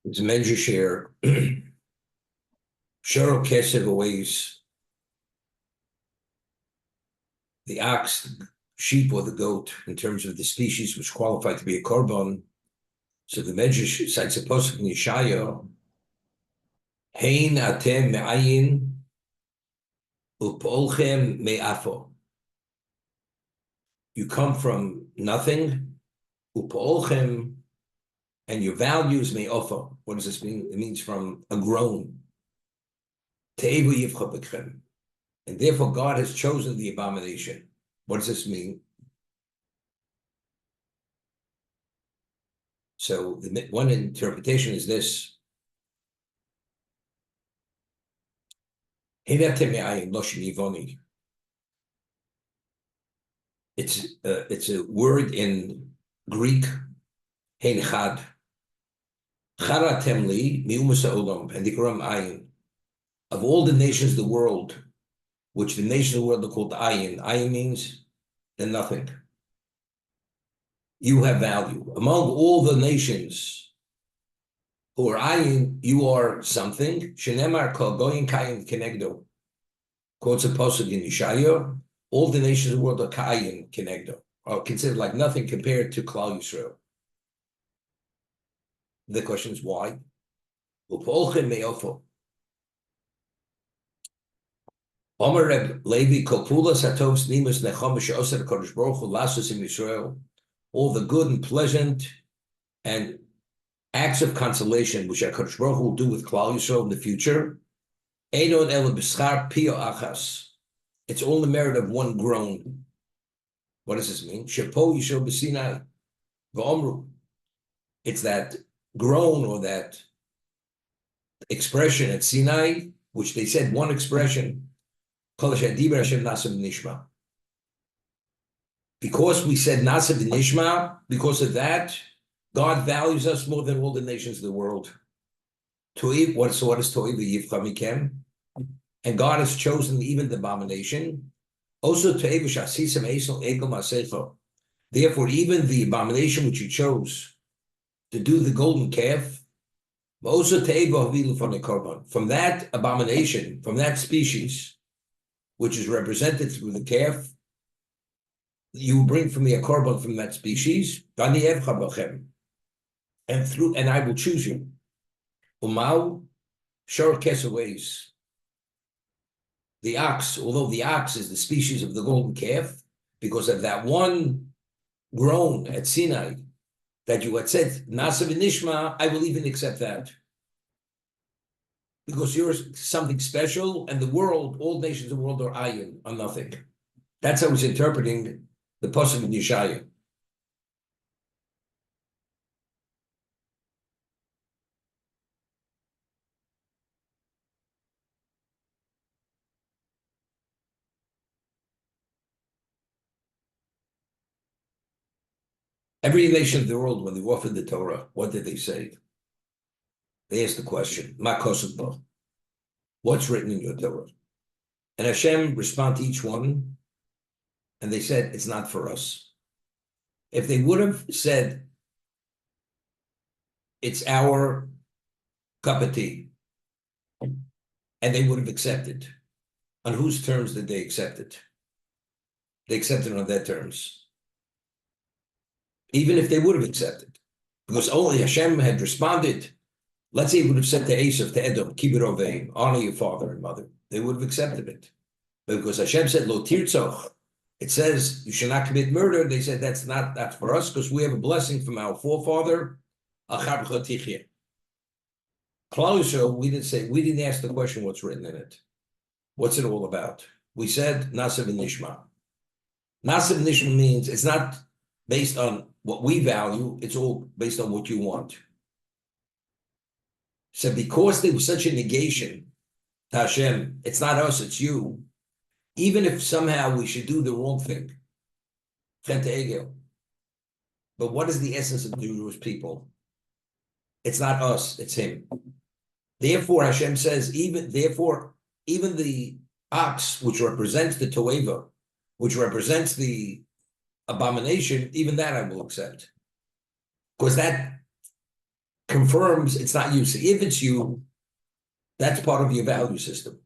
It's a measure share. Cheryl Kesef always the ox, sheep, or the goat in terms of the species which qualify to be a korban. So the measure cites a pasuk in Yeshaya, Hein atem me'ayin u'polchem me'afo. You come from nothing, u'polchem, and your values me'ofo. What does this mean? It means from a groan. Te'evu yivcha b'kchem. And therefore God has chosen the abomination. What does this mean? So the one interpretation is this. It's a word in Greek, Hein Chad. Charatem li miumas ha'olam, and dikram ayin. Of all the nations of the world, which the nations of the world are called ayin. Ayin means they're nothing. You have value. Among all the nations who are ayin, you are something. Shenemar kol goyin kayin kenegdo. Quotes a pasuk in Yeshaya. All the nations of the world are kayin kenegdo, are considered like nothing compared to Klal Yisrael. The question is why? Upolchem me'ofo. Omer Reb Levi Kopula Satovs Nimus Nechomish Oser Kodesh Baruch Hu Lasus in Yisrael. All the good and pleasant and acts of consolation which HaKadosh Baruch Hu will do with Klal Yisrael in the future. Eidon El B'schar Pio Achas. It's all the merit of one groan. What does this mean? Shepo Yisrael B'Sinai V'Omru. It's that groan or that expression at Sinai, which they said one expression. Because we said Nasav Nishma, because of that, God values us more than all the nations of the world. What is Toiv Yivchamikem? And God has chosen even the abomination. Also therefore, even the abomination which He chose to do the golden calf, also from that abomination, from that species, which is represented through the calf, you bring from me a korban from that species, and I will choose you. Umau shor kesaways. The ox, although the ox is the species of the golden calf, because of that one groan at Sinai that you had said, Nasav Nishma, I will even accept that. Because you're something special, and the world, all nations of the world are ayin, are nothing. That's how he's interpreting the pasuk in Yeshaya. Every nation of the world, when they offered the Torah, what did they say? They asked the question, Ma kosov, what's written in your Torah? And Hashem responded to each one, and they said, it's not for us. If they would have said, it's our cup of tea, and they would have accepted, on whose terms did they accept it? They accepted it on their terms. Even if they would have accepted, because only Hashem had responded. Let's say he would have said to Esav, to Edom, Kibur Oveim, honor your father and mother. They would have accepted it. But because Hashem said, Lo tirtzoch, it says you should not commit murder. They said that's for us, because we have a blessing from our forefather. Klal Yisrael, we didn't ask the question what's written in it. What's it all about? We said Nasav Nishma. Nasav Nishma means it's not based on what we value, it's all based on what you want. So because there was such a negation to Hashem, it's not us, it's you. Even if somehow we should do the wrong thing. But what is the essence of the Jewish people? It's not us, it's Him. Therefore, Hashem says, even the ox, which represents the Toeva, which represents the abomination, even that I will accept. Because that confirms it's not you. So if it's you, that's part of your value system.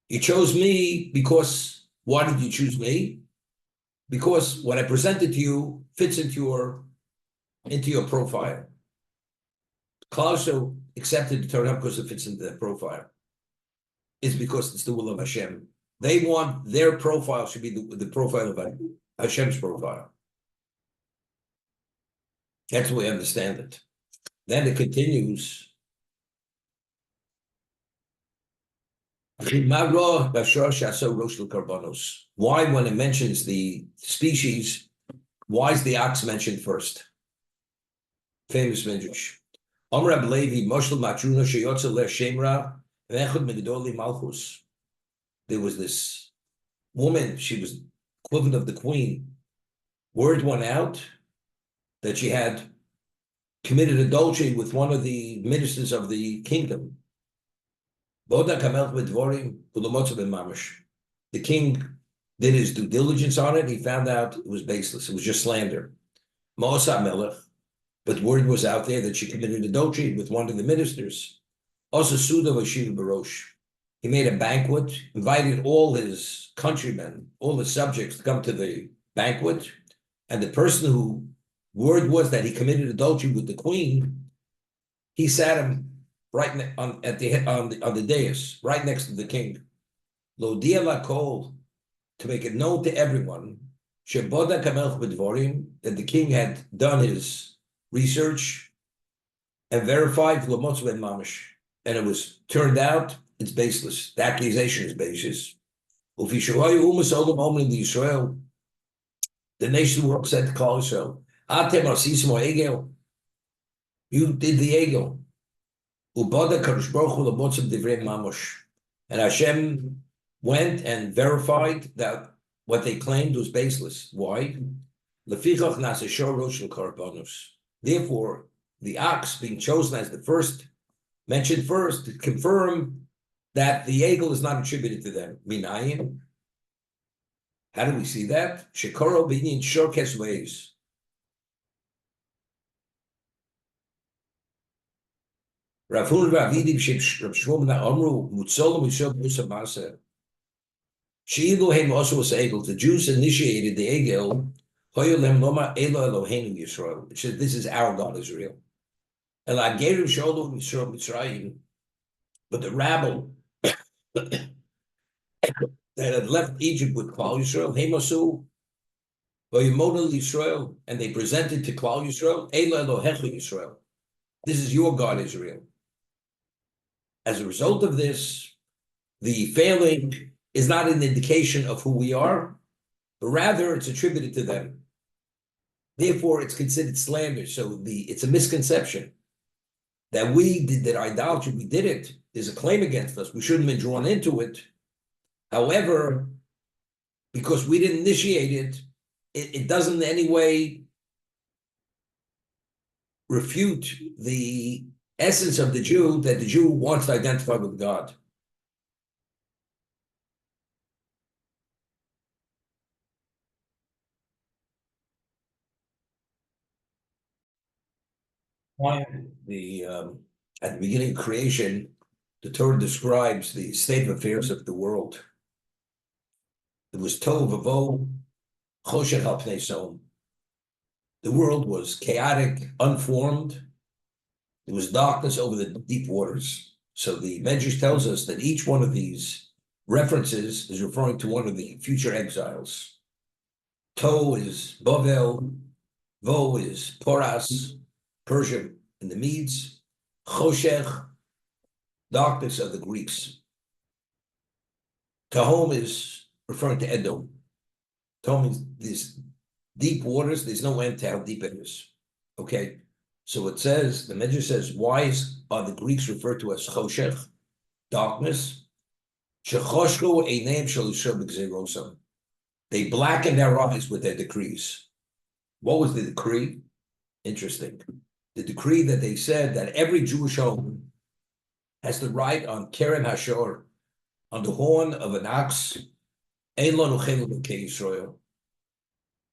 You chose me because, why did you choose me? Because what I presented to you fits into your profile. Klausel accepted the Torah because it fits into their profile. It's because it's the will of Hashem. They want their profile should be the profile of Hashem's profile. That's the way I understand it. Then it continues. Why, when it mentions the species, why is the ox mentioned first? Famous midrash. Amr Levi Moshel Matruna Sheyotze Le Shemra Vechud Megdoli Malchus. There was this woman, she was equivalent of the queen. Word went out that she had committed adultery with one of the ministers of the kingdom. The king did his due diligence on it. He found out it was baseless. It was just slander. But word was out there that she committed adultery with one of the ministers. He made a banquet, invited all his countrymen, all his subjects to come to the banquet. And the person who word was that he committed adultery with the queen, he sat him right on the dais, right next to the king. Lodia lakol, to make it known to everyone, sheboda kamelch b'dvorim, that the king had done his research and verified l'motz ben mamish, and it was turned out it's baseless. The accusation is baseless. Ufishawayu umas olam omen in Israel, the nation world said to Klal Yisrael, Atem asismo egel, you did the egel. Ubada Kadosh Baruch Hu l'motzim divrei mamosh, and Hashem went and verified that what they claimed was baseless. Why? Lefichach naseh rosh l'karbanos. Therefore, the ox being chosen as the first, mentioned first, to confirm that the egel is not attributed to them. Minayin. How do we see that? Shekoro b'inyin shorkes ways. Rafun Ravidi Rav Shmuel Amru Mutzolim Mishal Musa Masa. Sheilu Heim also was able. The Jews initiated the Egel. Hoyolem Loma Elo Eloheinu Yisrael. It said, "This is our God Israel." And I gave him Sholu Yisrael Mitzrayim, but the rabble that had left Egypt with Klal Yisrael, Heimasu, Hoyomodel Yisrael, and they presented to Klal Yisrael, Elo Elohechu Yisrael. This is your God Israel. As a result of this, the failing is not an indication of who we are, but rather it's attributed to them. Therefore, it's considered slander. So it's a misconception that we did that idolatry, we did it. There's a claim against us. We shouldn't have been drawn into it. However, because we didn't initiate it, it doesn't in any way refute the essence of the Jew, that the Jew wants to identify with God. At the beginning of creation, the Torah describes the state of affairs of the world. It was tohu vavohu, choshech al pnei som. The world was chaotic, unformed. There was darkness over the deep waters. So the Medrash tells us that each one of these references is referring to one of the future exiles. Tohu is Bavel, Vo is Poras, Persia and the Medes, Choshech, darkness of the Greeks. Tahom is referring to Edom. Tahom means these deep waters, there's no end to how deep it is. Okay, so it says, the Medrash says, why are the Greeks referred to as Choshech, darkness? Shechoshchu eineim shel Yisrael b'gzeirosam. They blackened their eyes with their decrees. What was the decree? Interesting. The decree that they said that every Jewish home has the right on Keren Hashor, on the horn of an ox. Ein lanu chelu b'kei Yisrael.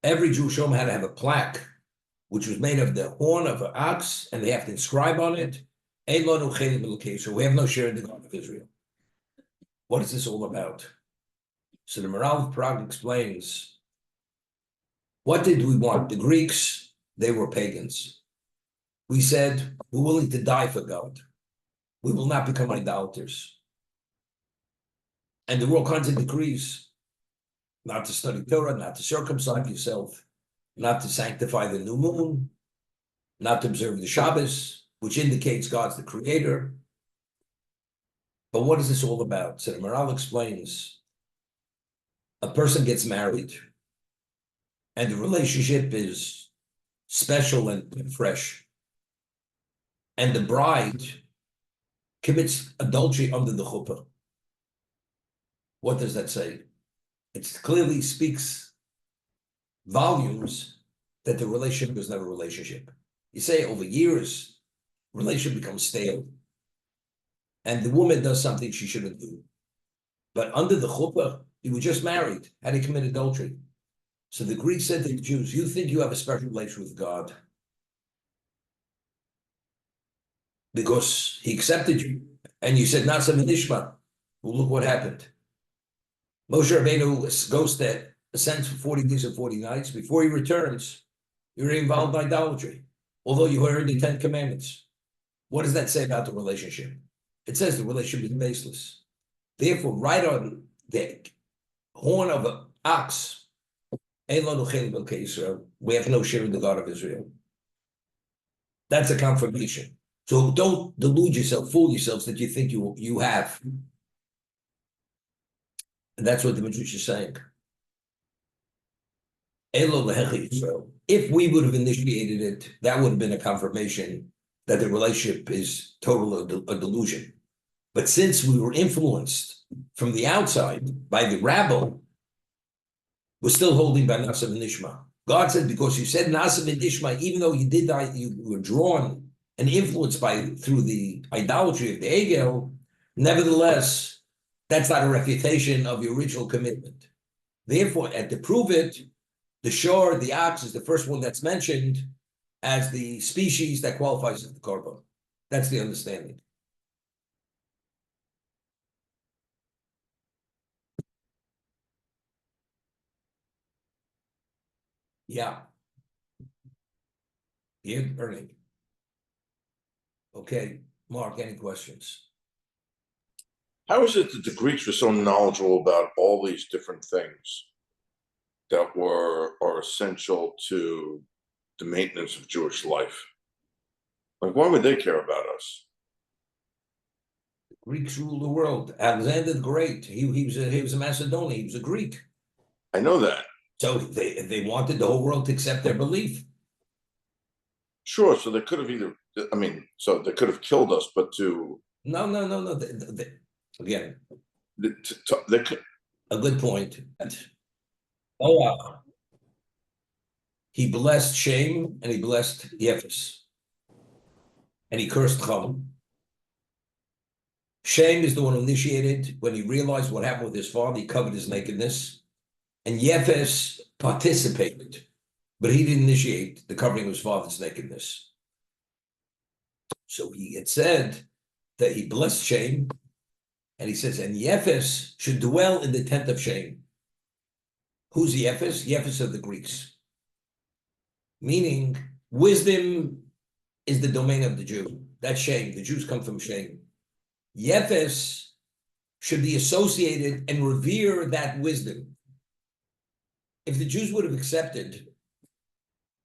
Every Jewish home had to have a plaque which was made of the horn of an ox, and they have to inscribe on it, so we have no share in the God of Israel. What is this all about? So the Maharal of Prague explains, what did we want? The Greeks, they were pagans. We said, we're willing to die for God. We will not become idolaters. And there were all kinds of decrees, not to study Torah, not to circumcise yourself, not to sanctify the new moon, not to observe the Shabbos, which indicates God's the creator. But what is this all about? So the Maharal explains, a person gets married, and the relationship is special and fresh. And the bride commits adultery under the chuppah. What does that say? It clearly speaks volumes that the relationship was never a relationship. You say over years, relationship becomes stale, and the woman does something she shouldn't do. But under the chuppah, you were just married. How do you commit adultery? So the Greeks said to the Jews, you think you have a special relation with God because he accepted you. And you said, Nasa Minishma. Well, look what happened. Moshe Rabbeinu goes to ascends for 40 days and 40 nights. Before he returns, you're involved in idolatry, although you heard the 10 commandments. What does that say about the relationship? It says the relationship is baseless. Therefore, right on the horn of an ox, we have no share in the God of Israel. That's a confirmation. So don't delude yourself, fool yourselves that you think you have. And that's what the Midrash is saying. If we would have initiated it, that would have been a confirmation that the relationship is total a delusion. But since we were influenced from the outside by the rabble, we're still holding by Nasa Nishma. God said, because you said Nasa Nishma, even though you did that, you were drawn and influenced through the idolatry of the Egel, nevertheless, that's not a refutation of your original commitment. Therefore, and to prove it, the shor, the ox, is the first one that's mentioned as the species that qualifies as the korban. That's the understanding. Yeah. Yeah, Ernie. Okay, Mark, any questions? How is it that the Greeks were so knowledgeable about all these different things that are essential to the maintenance of Jewish life? Like, why would they care about us? The Greeks ruled the world. Alexander the Great, he was a Macedonian, he was a Greek. I know that. So they wanted the whole world to accept their belief. Sure, so they could have so they could have killed us, but No. Again, they could. A good point. Oh, he blessed Shem and he blessed Yefes, and he cursed Chum. Shem is the one who initiated when he realized what happened with his father. He covered his nakedness, and Yefes participated, but he didn't initiate the covering of his father's nakedness. So he had said that he blessed Shem, and he says, and Yefes should dwell in the tent of Shem. Who's Yefes? Yefes of the Greeks. Meaning, wisdom is the domain of the Jew. That's Shem. The Jews come from Shem. Yefes should be associated and revere that wisdom. If the Jews would have accepted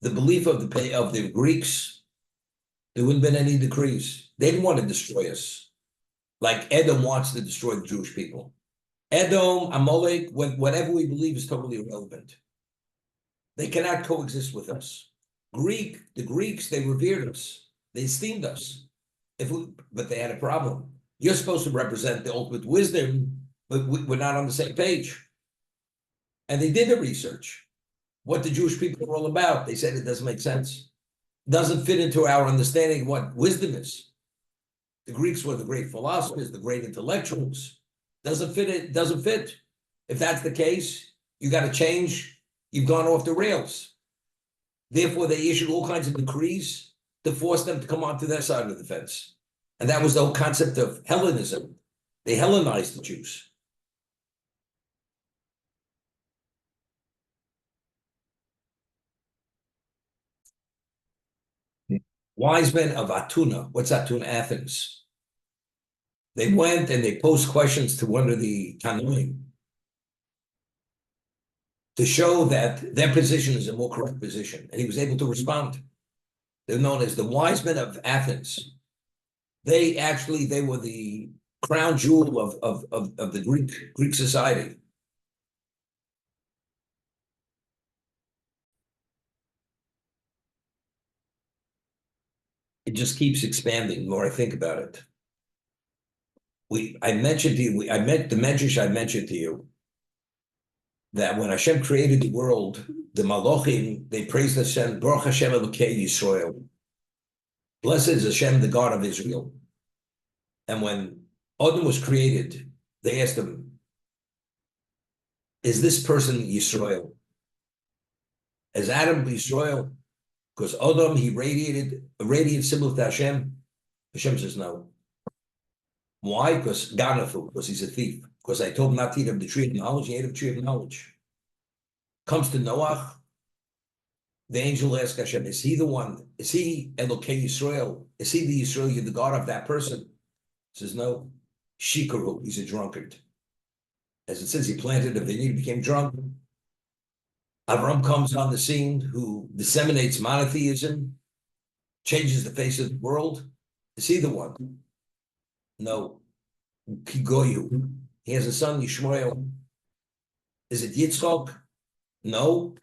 the belief of the Greeks, there wouldn't have been any decrees. They didn't want to destroy us, like Edom wants to destroy the Jewish people. Edom, Amalek, whatever we believe is totally irrelevant. They cannot coexist with us. The Greeks, they revered us. They esteemed us. But they had a problem. You're supposed to represent the ultimate wisdom, but we're not on the same page. And they did the research. What the Jewish people were all about. They said it doesn't make sense. It doesn't fit into our understanding of what wisdom is. The Greeks were the great philosophers, the great intellectuals. Doesn't fit. It doesn't fit. If that's the case, you got to change. You've gone off the rails. Therefore, they issued all kinds of decrees to force them to come onto their side of the fence. And that was the whole concept of Hellenism. They Hellenized the Jews. Wise men of Atuna. What's Atuna? Athens. They went and they posed questions to one of the Tanoim to show that their position is a more correct position. And he was able to respond. They're known as the wise men of Athens. They were the crown jewel of the Greek society. It just keeps expanding the more I think about it. I mentioned to you, I met the Medrash I mentioned to you, that when Hashem created the world, the Malachim, they praised Hashem, Baruch Hashem Elokei Yisrael. Blessed is Hashem, the God of Israel. And when Adam was created, they asked him, is this person Yisrael? Is Adam Yisrael? Because Adam, he radiated a radiant symbol to Hashem. Hashem says no. Why? Because Ganafu, because he's a thief. Because I told him not to eat of the tree of knowledge, he ate of the tree of knowledge. Comes to Noach, the angel asks Hashem, is he the one? Is he Elokei Yisrael? Is he the Yisrael, you're the God of that person? He says no. Shikaru, he's a drunkard. As it says, he planted a vineyard, became drunk. Avram comes on the scene, who disseminates monotheism, changes the face of the world. Is he the one? No. Kigoyu. He has a son, Yishmael. Is it Yitzchak? No,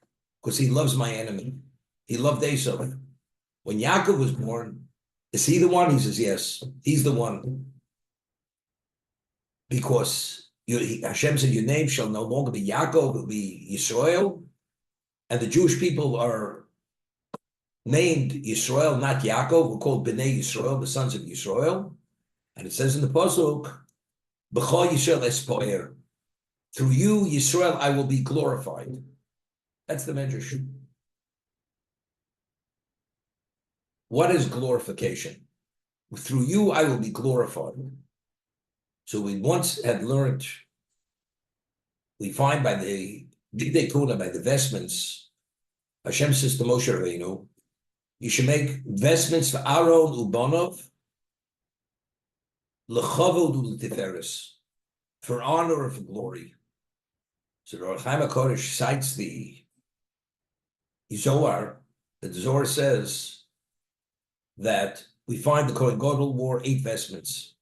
because he loves my enemy. He loved Esau. When Yaakov was born, is he the one? He says, yes, he's the one. Because Hashem said, your name shall no longer be Yaakov, it will be Yisrael. And the Jewish people are named Yisrael, not Yaakov. We're called Bnei Yisrael, the sons of Yisrael. And it says in the Pasuk, B'chol Yisrael espoer. Through you, Yisrael, I will be glorified. That's the Medrash. What is glorification? Through you, I will be glorified. So we once had learned, we find by the Digdei Kuna, by the vestments, Hashem says to Moshe Rabbeinu, you should make vestments for Aaron Ubanov, L'chavod u'l'tiferes, for honor and for glory. So the Ohr HaChaim HaKodesh cites the Zohar. The Zohar says that we find the Kohen Gadol wore 8 vestments.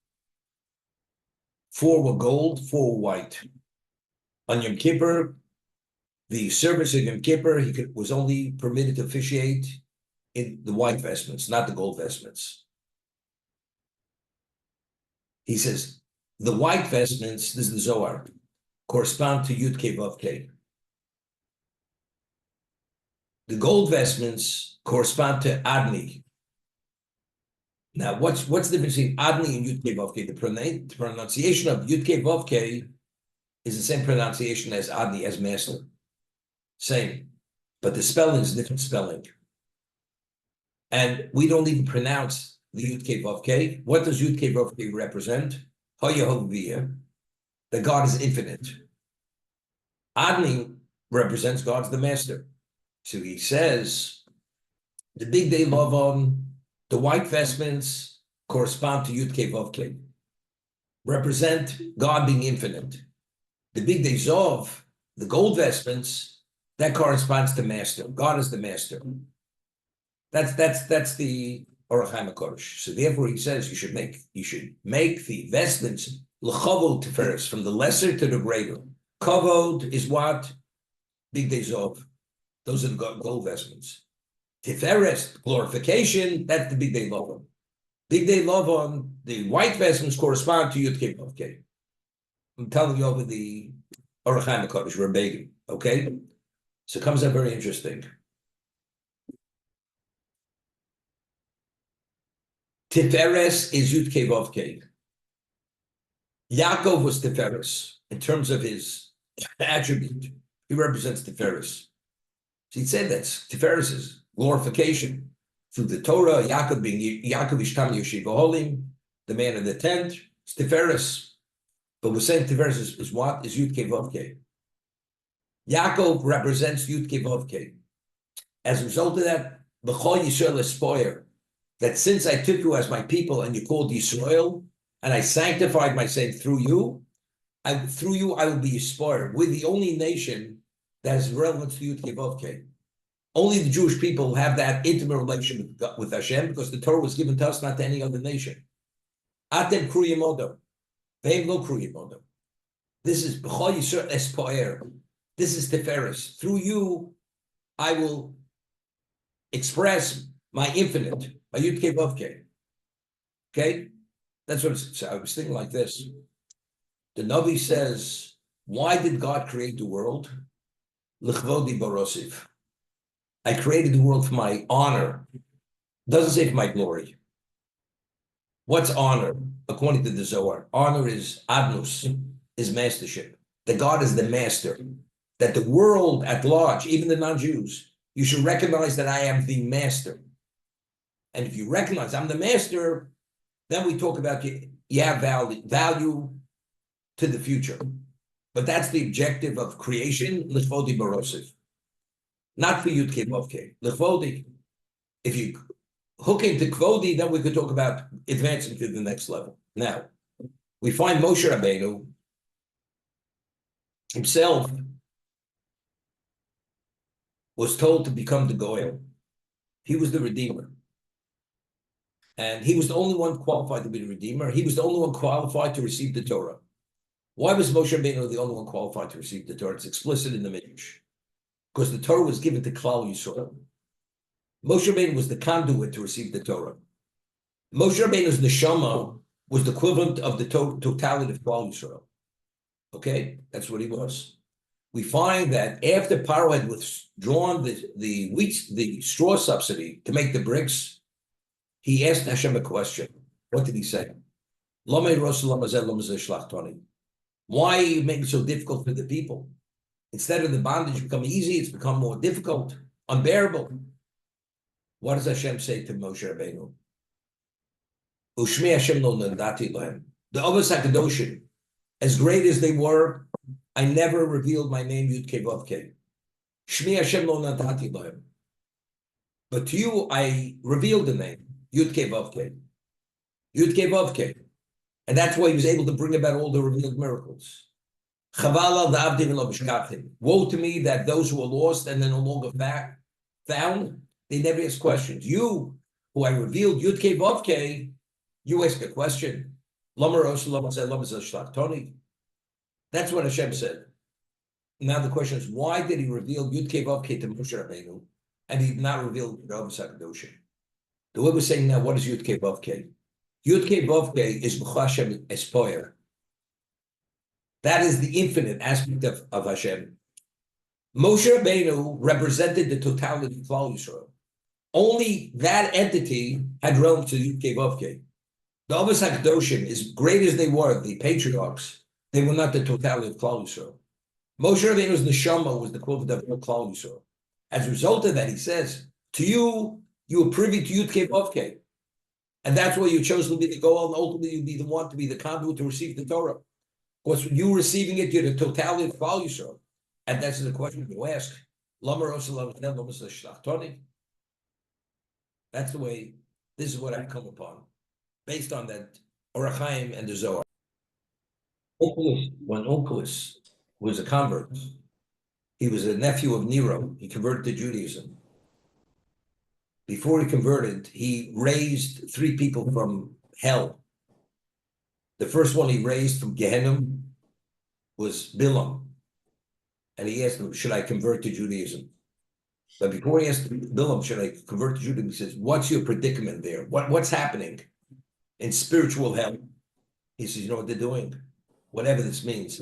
4 were gold, 4 were white. On Yom Kippur, the service of Yom Kippur, was only permitted to officiate in the white vestments, not the gold vestments. He says, the white vestments, this is the Zohar, correspond to Yud Kei Vav Kei. The gold vestments correspond to Adni. Now, what's the difference between Adni and Yud Kei Vav Kei? The pronunciation of Yud Kei Vav Kei is the same pronunciation as Adni, as master. Same. But the spelling is different spelling. And we don't even pronounce the Yud Kei Vav Kei. What does Yud Kei Vav Kei represent? HaYehovah, that God is infinite. Adni represents God's the master. So he says, the big day Lavan, the white vestments correspond to Yud Kei Vav Kei, represent God being infinite. The big day Zov, the gold vestments, that corresponds to master. God is the master. That's the Ohr HaChaim HaKodesh. So therefore he says you should make the vestments l'chavod tiferes, from the lesser to the greater. Kavod is what? Big day Zov. Those are the gold vestments. Tiferes, glorification, that's the big day Lavan. Big day Lavan, the white vestments correspond to Yud Kei Vav Kei. I'm telling you over the Ohr HaChaim HaKodesh, verbatim, okay? So it comes up very interesting. Tiferes is Yud Kei Vav Kei. Yaakov was Tiferes in terms of his attribute. He represents Tiferes. So he said that Tiferes is glorification through the Torah, Yaakov being Yaakov Ishtam Yeshiva Holim, the man in the tent, it's Tiferes. But we're saying Tiferes is what? Is Yud Kei Vav Kei. Yaakov represents Yud Kei Vav Kei. As a result of that, B'chol Yisrael Espoyer, that since I took you as my people and you called Yisrael, and I sanctified myself through you, I will be Espoyer. We're the only nation that has relevance to Yud Kei Vav Kei. Only the Jewish people have that intimate relation with Hashem because the Torah was given to us, not to any other nation. Atem Kruyim Odo. They have no Kruyim Odo. This is B'chol Yisrael Espoyer. This is Tiferes. Through you, I will express my infinite, my Yud Kei Vav Kei. Okay? That's what it's, I was thinking like this. The Navi says, why did God create the world? L'chvodi barosiv. I created the world for my honor. Doesn't say for my glory. What's honor? According to the Zohar, honor is adnus, is mastership. That God is the master. That the world at large, even the non-Jews, you should recognize that I am the master. And if you recognize I'm the master, then we talk about you have value to the future. But that's the objective of creation, l'chvodi barosiv. Not for Yud Kei Vav Kei. L'chvodi. If you hook into kvodi, then we could talk about advancing to the next level. Now, we find Moshe Rabbeinu himself was told to become the Goyal. He was the Redeemer. And he was the only one qualified to be the Redeemer. He was the only one qualified to receive the Torah. Why was Moshe Rabbeinu the only one qualified to receive the Torah? It's explicit in the Midrash. Because the Torah was given to Klal Yisrael. Moshe Rabbeinu was the conduit to receive the Torah. Moshe Rabbeinu's neshama was the equivalent of the totality of Klal Yisrael. Okay, that's what he was. We find that after Paro had withdrawn the straw subsidy to make the bricks, he asked Hashem a question. What did he say? Why are you making it so difficult for the people? Instead of the bondage becoming easy, it's become more difficult, unbearable. What does Hashem say to Moshe Rabbeinu? Ushmi Hashem lo nandati lahem. The Avos HaKadoshim, as great as they were, I never revealed my name, Yud Kei Vav Kei. Shmi Hashem lo nandati lahem. But to you, I revealed the name, Yud Kei Vav Kei. Yud Kei Vav Kei. And that's why he was able to bring about all the revealed miracles. Woe to me that those who are lost and then no longer found, they never ask questions. You, who I revealed Yud Kei Vav Kei, you ask a question. That's what Hashem said. Now the question is, why did he reveal Yud Kei Vav Kei to Moshe Rabbeinu, and he did not reveal the Avos HaKadoshim? The way we're saying now, what is Yud Kei Vav Kei? Yud Kei Vav Kei is B'chashem Espoyer. That is the infinite aspect of Hashem. Moshe Rabbeinu represented the totality of Klal Yisrael. Only that entity had relevance to Yud Kei Vav Kei. The Avos HaKadoshim, as great as they were, the patriarchs, they were not the totality of Klal Yisrael. Moshe Rabbeinu's neshama was the equivalent of Klal Yisrael. As a result of that, he says, to you, you were privy to Yud Kei Vav Kei. And that's why you chose to be the goal, and ultimately you'd be the one to be the conduit to receive the Torah. Because you receiving it, you're the totality of Klal Yisrael. And that's the question you ask. That's the way, this is what I've come upon, based on that Orach Chaim and the Zohar. When Onkelos was a convert, he was a nephew of Nero. He converted to Judaism. Before he converted, he raised 3 people from hell. The first one he raised from Gehenna was Bilam. And he asked him, should I convert to Judaism? But before he asked Bilam, should I convert to Judaism, he says, what's your predicament there? What's happening in spiritual hell? He says, you know what they're doing? Whatever this means.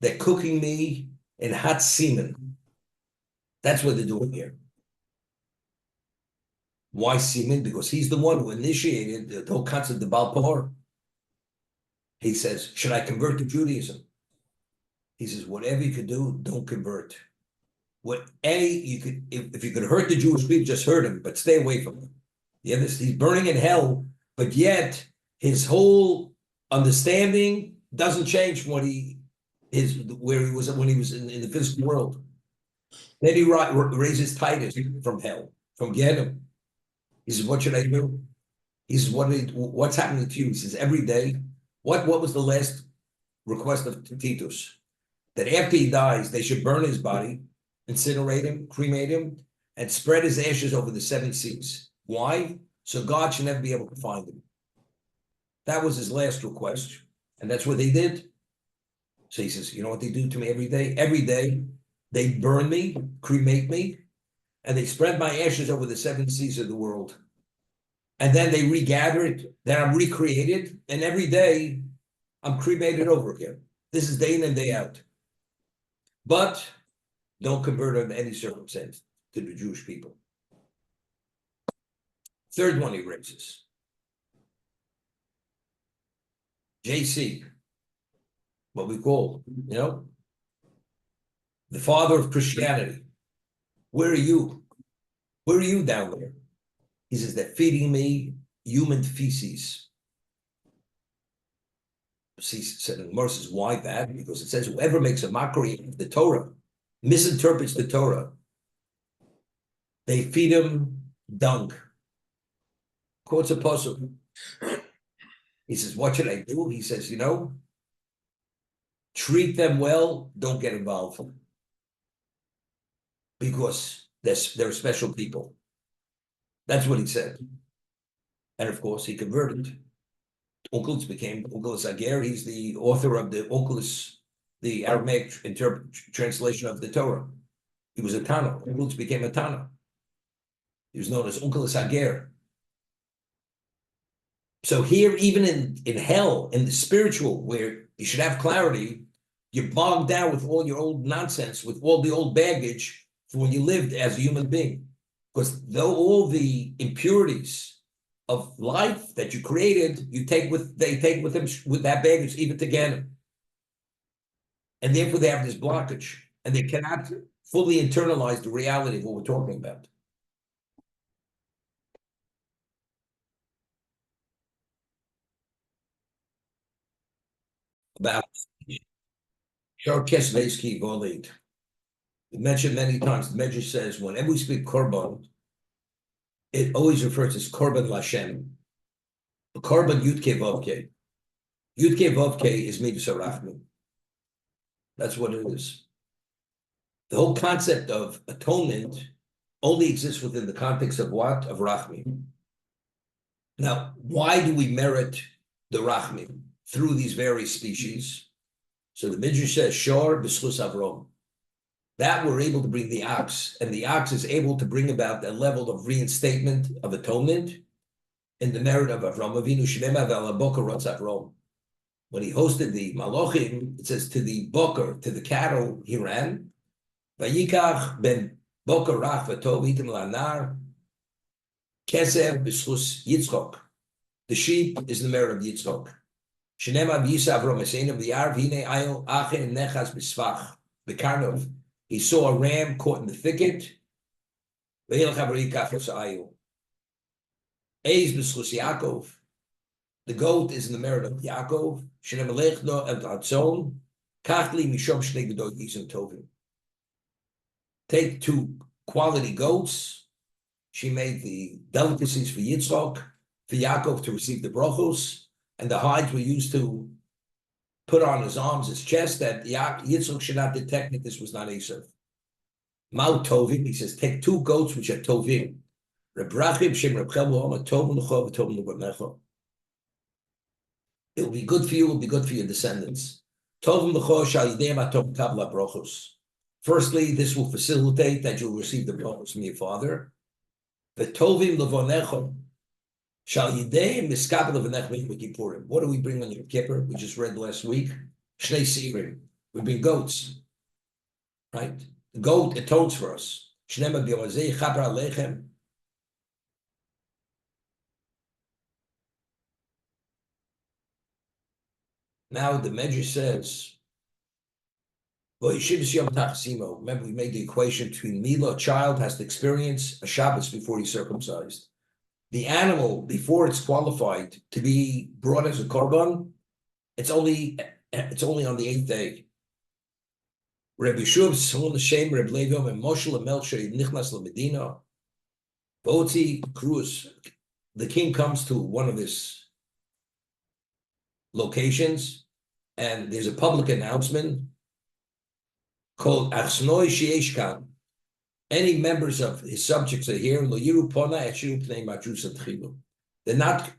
They're cooking me in hot semen. That's what they're doing here. Why semen? Because he's the one who initiated the whole concept of Baal Pehor. He says, should I convert to Judaism? He says, whatever you could do, don't convert. what you could, if you could hurt the Jewish people, just hurt him, but stay away from him. Yeah, he's burning in hell, but yet his whole understanding doesn't change from where he was when he was in the physical world. Then he raises Titus from hell, from Gehenna. He says, "What should I do?" He says, "What's happening to you?" He says, "Every day." What was the last request of Titus? That after he dies, they should burn his body, incinerate him, cremate him, and spread his ashes over the 7 seas. Why? So God should never be able to find him. That was his last request, and that's what they did. So he says, "You know what they do to me every day? Every day, they burn me, cremate me, and they spread my ashes over the 7 seas of the world. And then they regather it, then I'm recreated, and every day I'm cremated over again. This is day in and day out. But don't convert under any circumstance to the Jewish people." Third one he raises. JC, what we call, the father of Christianity. Where are you? Where are you down there? He says, "They're feeding me human feces." See, said in Gemara says, why that? Because it says whoever makes a mockery of the Torah, misinterprets the Torah, they feed him dung. Quotes a puzzle. He says, "What should I do?" He says, treat them well, don't get involved. Because they're special people. That's what he said. And of course, he converted. Onkelos became Onkelos Ager. He's the author of the Onkelos, the Aramaic translation of the Torah. He was a Tana. Onkelos became a Tana. He was known as Onkelos Ager. So here, even in hell, in the spiritual, where you should have clarity, you're bogged down with all your old nonsense, with all the old baggage from when you lived as a human being. Because though all the impurities of life that you created, they take with them with that baggage even to Ganem. And therefore they have this blockage, and they cannot fully internalize the reality of what we're talking about. About Sharkes Vesky Volid. Mentioned many times, the Medrash says, whenever we speak Korban, it always refers to as Korban Lashem. Korban Yudke Vavke. Yudke Vavke is Midas Arachmin. That's what it is. The whole concept of atonement only exists within the context of what? Of Rachmin. Now, why do we merit the Rachmin? Through these various species. So the Midrash says, Shor B'schus Avrom. That we're able to bring the ox, and the ox is able to bring about that level of reinstatement of atonement in the merit of Avram Avinu Shemema V'Alaboker Rotz Avram. When he hosted the Malachim, it says to the boker, to the cattle, he ran. Vayikach ben boker rach v'tov itim lanar kesev b'schus Yitzchok. The sheep is the merit of Yitzchok. Shenema v'yisa Avram Eseinu v'yarv hine ayol achen nechas b'svach b'karnov. He saw a ram caught in the thicket. The goat is in the merit of Yaakov. Take 2 quality goats. She made the delicacies for Yitzchok, for Yaakov to receive the brachos, and the hides were used to put on his arms, his chest, that Yitzchok should not detect that this was not Esav. Mal Tovim, he says, take 2 goats which are Tovim. It will be good for you, it will be good for your descendants. Firstly, this will facilitate that you'll receive the brachos from your father. What do we bring on Yom Kippur? We just read last week. Shnei Sirim. We bring goats. Right? The goat atones for us. Now the Medrash says, Well, Yeshivas Yom Tachsimo. Remember, we made the equation between Mila, a child has to experience a Shabbos before he's circumcised. The animal, before it's qualified to be brought as a korban, it's only on the 8th day. Rabbi Yeshua Salon Hashem, Rabbi Levi, and Moshe Melcher Nichnas LaMedina. Boti Cruz. The king comes to one of his locations, and there's a public announcement called Achnoi Sheishkan. Any members of his subjects are here. They're not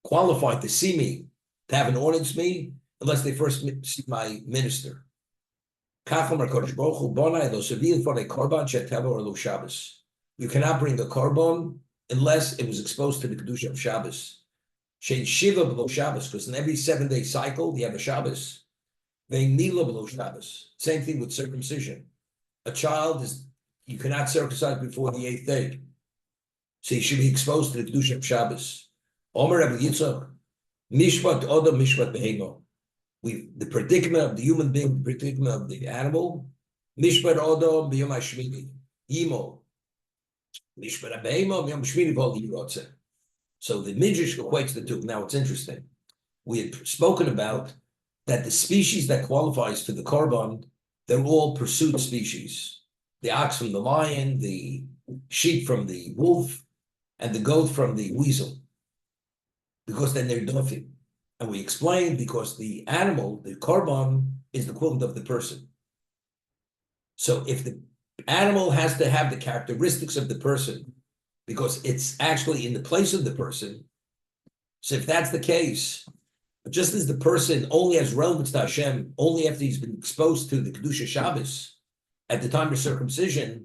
qualified to see me, to have an audience with me, unless they first see my minister. You cannot bring a korban unless it was exposed to the kedusha of Shabbos. Because in every 7-day cycle, you have a Shabbos. Same thing with circumcision. A child you cannot circumcise before the 8th day. So you should be exposed to the kedusha of Shabbos. Omer Rabbi Yitzchak, Mishpat Odom Mishpat Behemo. The predicament of the human being, the predicament of the animal, Mishpat Odom B'Yom HaShmini, Yimo. Mishpat Behemo B'Yom HaShmini V'Ol Yirotze. So the Midrash equates the two. Now it's interesting. We had spoken about that the species that qualifies for the korban, they're all pursuit species. The ox from the lion, the sheep from the wolf, and the goat from the weasel. Because then they're dofim. And we explained because the animal, the korban, is the equivalent of the person. So if the animal has to have the characteristics of the person, because it's actually in the place of the person, so if that's the case, just as the person only has relevance to Hashem only after he's been exposed to the Kedusha Shabbos at the time of circumcision,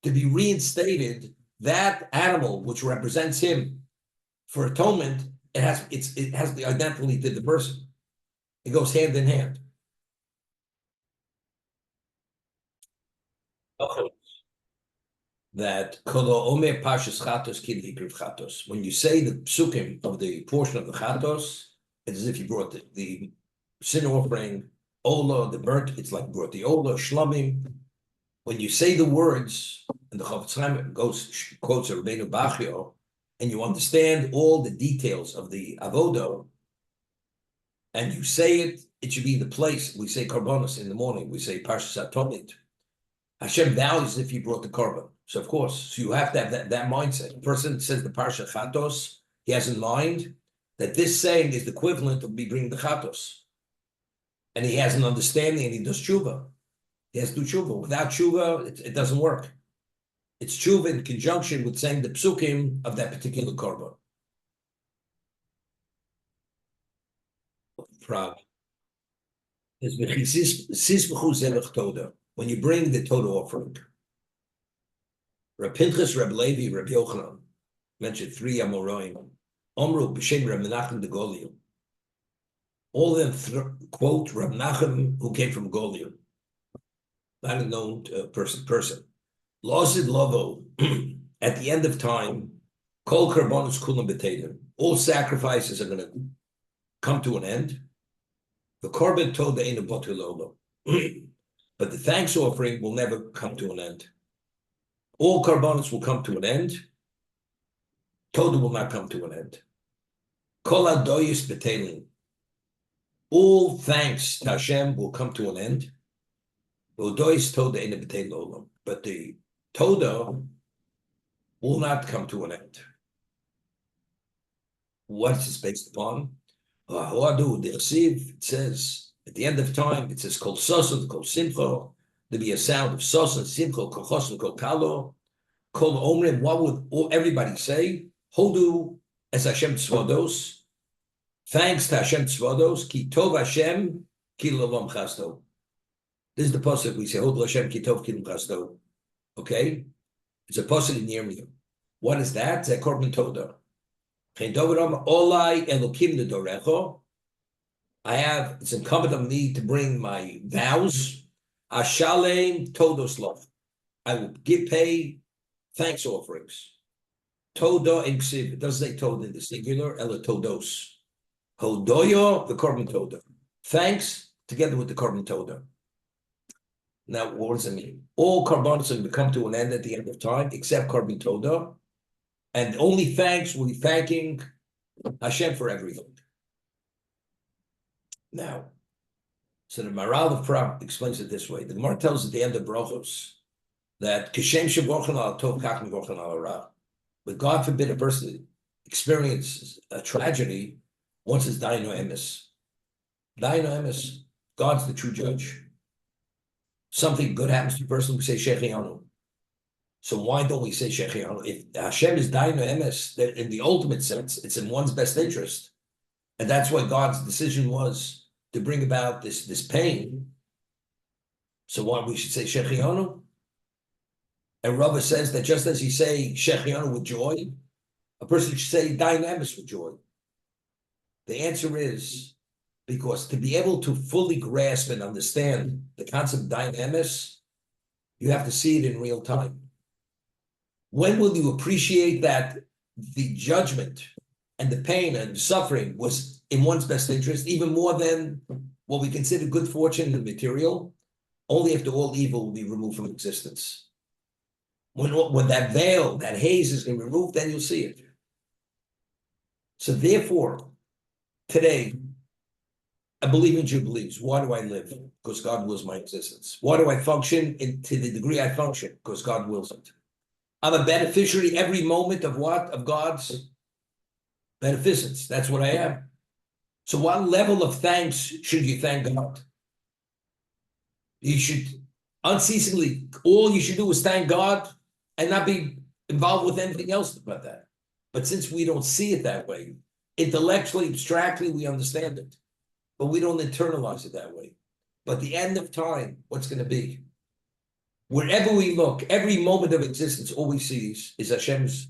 to be reinstated, that animal which represents him for atonement, it has the identity to the person. It goes hand in hand. That when you say the psukim of the portion of the chatos, it's as if you brought the sin offering, ola, the burnt, it's like you brought the ola, shlamim. When you say the words, and the Chofetz Chaim quotes Rabbeinu Bachio, and you understand all the details of the avodo, and you say it, it should be the place. We say karbonos in the morning. We say parshas atomit. Hashem values if you brought the korban. So of course, so you have to have that mindset. The person says the parsha chatos, he has in mind that this saying is the equivalent of me bringing the chatos, and he has an understanding, and he does tshuva. He has to do tshuva. Without tshuva, it doesn't work. It's tshuva in conjunction with saying the psukim of that particular korban. Prague. When you bring the total offering, Reb Pinchas, Reb Levi, Reb Yochanan mentioned 3 Amoraim. Omru b'shem Reb Menachem de Golium. All of them quote Reb Menachem, who came from Golium, not a known person. Losid Lovo, at the end of time, Kol Karbonos Kulam B'Teidim. All sacrifices are going to come to an end. The Korban told the Einu Botul Olam. But the thanks offering will never come to an end. All Karbonos will come to an end. Toda will not come to an end. Kol Adoyis B'Teilim. All thanks to Hashem will come to an end. But the Toda will not come to an end. What is this based upon? It says at the end of time, it says Kol Sosan, Kol Simcha. There'll be a sound of Sosan, Simcha, Kol Chosan, Kol Kalo, Kol Omrim. What would everybody say? Hodu es Hashem Tzvados. Thanks to Hashem Tzvados. Ki Tov Hashem, Ki L'olam Chasto. This is the pasuk we say, Hodu Hashem, Ki Tov, Ki L'olam Chasto. Okay? It's a pasuk in Yirmiyah. What is that? It's a korban toda. It's incumbent on me to bring my vows. Ashalem todos love. I will pay thanks offerings. Toda in ksiv. It doesn't say toda in the singular. Ela todos. Hodoyo, the korban toda. Thanks together with the korban toda. Now, what does it mean? All korbanos will come to an end at the end of time, except korban todah, and only thanks will be thanking Hashem for everything. Now, so the Maral of Prague explains it this way. The Gemara tells at the end of Brachos that Kishem shevorchen al tov kach mevorchen al hara. But God forbid a person experiences a tragedy once it's daino emes. Daino emes, God's the true judge. Something good happens to a person, we say Shechianu. So why don't we say Shechianu? If Hashem is daino emes, that in the ultimate sense, it's in one's best interest. And that's why God's decision was to bring about this pain. So why we should say Shechianu? And Rava says that just as you say Shechianu with joy, a person should say daino emes with joy. The answer is because to be able to fully grasp and understand the concept of daino emes, you have to see it in real time. When will you appreciate that the judgment and the pain and the suffering was in one's best interest, even more than what we consider good fortune and material? Only after all evil will be removed from existence. When that veil, that haze is removed, then you'll see it. So therefore, today, I believe in Jubilees. Why do I live? Because God wills my existence. Why do I function to the degree I function? Because God wills it. I'm a beneficiary every moment of what? Of God's beneficence. That's what I am. So what level of thanks should you thank God? You should unceasingly, all you should do is thank God and not be involved with anything else but that. But since we don't see it that way, intellectually, abstractly, we understand it. But we don't internalize it that way. But the end of time, what's going to be? Wherever we look, every moment of existence, all we see is Hashem's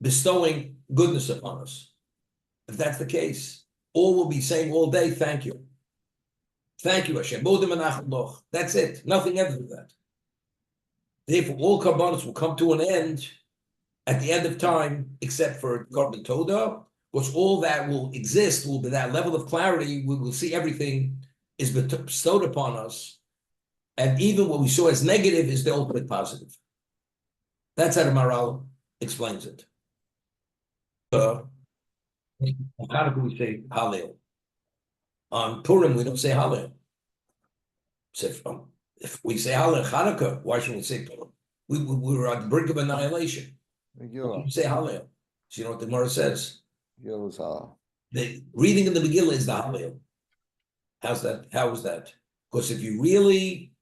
bestowing goodness upon us. If that's the case, all will be saying all day, thank you. Thank you, Hashem. That's it. Nothing other than that. Therefore, all korbanos will come to an end at the end of time, except for korban todah, because all that will exist will be that level of clarity. We will see everything is bestowed upon us, and even what we saw as negative is the ultimate positive. That's how the Maral explains it. How do we say Hallel? On Purim, we don't say Hallel. So if we say Hallel Chanukah, why shouldn't we say Purim? We were at the brink of annihilation. You say Hallel. So you know what the Gemara says? The reading in the Megillah is the Hallel. How's that? How is that? Because if you really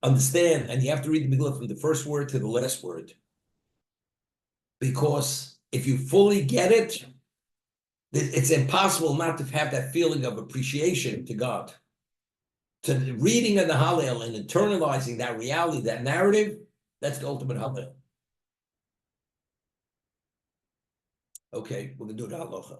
understand, and you have to read the Megillah from the first word to the last word, because if you fully get it, it's impossible not to have that feeling of appreciation to God. So the reading of the Hallel and internalizing that reality, that narrative, that's the ultimate Hallel. Okay, we're going to do the halacha.